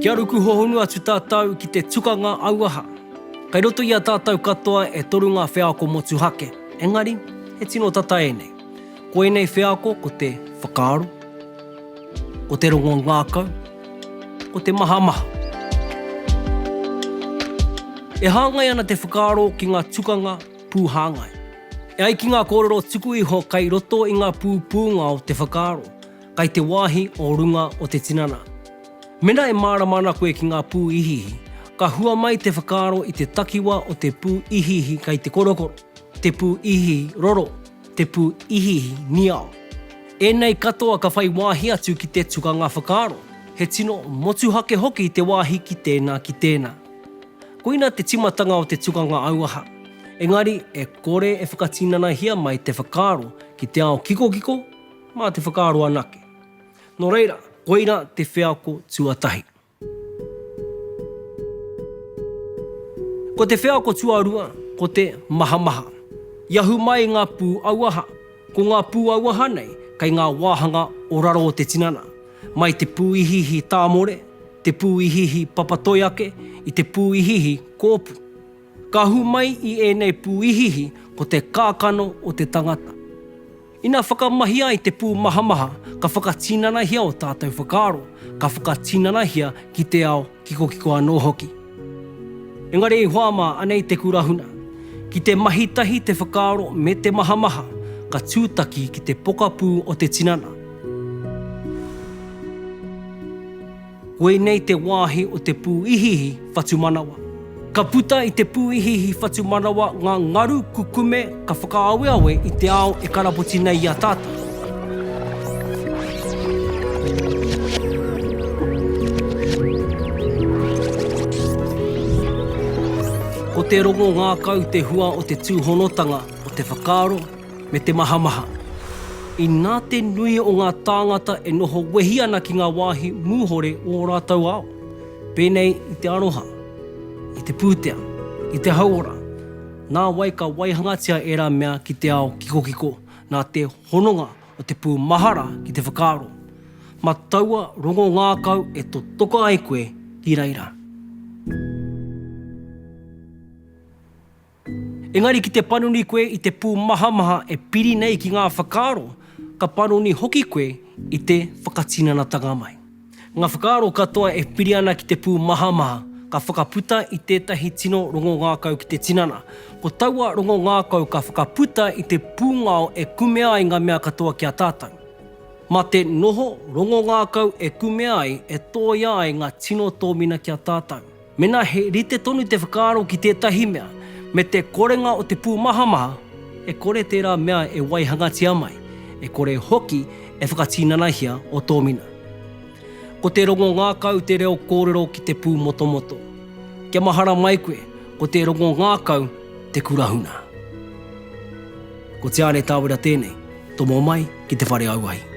Kia ruku hohonu atu tātou ki te tukanga auaha. Kai roto ia tātou katoa e torunga whiako motu hake. Engari, he tino tata e nei. Ko e nei whiako ko te whakaaro, ko te rongo ngākau, ko te maha maha. E hāngai ana te whakaaro ki ngā tukanga pūhāngai. E ai ki ngā kōrero tuku iho kai roto i ngā pūpūnga o te whakaaro, kai te wāhi o runga o te tinana. Mena e māramana koe ki ngā pū ihihi, ka hua mai te whakaaro i te takiwa o te pū ihihi kai te korokoro, te pū ihihi roro, te pū ihihi niao. E nei katoa ka whai wāhi atu ki te tukanga whakaaro, he tino motuhake hoki te wāhi ki tēnā ki tēnā. Koina te timatanga o te tukanga auaha. Engari, e kore e whakatinana hia mai te whakaaro ki te ao kiko kiko, mā te whakaaro anake. Nō reira, koina te whiako tuatahi. Ko te whiako tuarua, ko te maha maha. Iahu mai ngā pū auaha, ko ngā pū auaha nei, kai ngā wāhanga o raro o te tinana. Mai te pū ihihi tāmore, te pū ihihi papatoiake, i te pū ihihi kōpu. Ka hu mai i ēnei pū ihihi ko te kākano o te tangata. Ina whakamahia i te pū maha maha, ka whakatinana hia o tātou whakaaro, ka whakatinana hia ki te ao kiko kiko anō hoki. Engari i hoama anei te kurahuna, ki te mahitahi te whakaaro me te maha maha, ka tūtaki ki te pokapū o te tinana. Koe nei te wāhi o te pū ihihi whatumanawa. Ka puta i te pū ihihi whatumanawa ngā ngaru kukume ka whakaaweawe i te ao e karapoti nei a tātou. Ko te rongo ngākau te hua o te tūhonotanga o te whakaaro me te maha maha. I nā te nui o ngā tāngata e noho wehi ana ki ngā wāhi mūhore o rātou ao. Pēnei i te aroha, i te pūtea, i te hauora. Nā wai ka waihangatia e rā mea ki te ao kiko kiko, nā te hononga o te pū mahara ki te whakaaro. Ma taua rongo ngākau e to toka ai koe i reira. Engari ki te panuni koe i te pū maha maha e piri nei ki ngā whakaaro, ka panuni hoki koe i te whakatinanatanga mai. Ngā whakaaro katoa e piri ana ki te pū maha maha, ka whakaputa i tētahi tino rongo ngākau ki te tinana. Ko taua rongo ngākau ka whakaputa i te pūngao e kumea ai ngā mea katoa ki a tātou. Ma te noho rongo ngākau e kumea ai e tōia ai ngā tino tōmina ki a tātou. Mena he rite tonu te whakaaro ki tētahi mea, me te korenga o te pū maha maha, e kore tērā mea e waihangatia mai, e kore hoki e whakatinanahia o tōmina. Ko te rongo ngākau te reo kōrero ki te pū moto moto. Kia mahara mai koe, ko te rongo ngākau te kurahuna. Ko te are tāwira tēnei, tomo mai ki te whare auahi.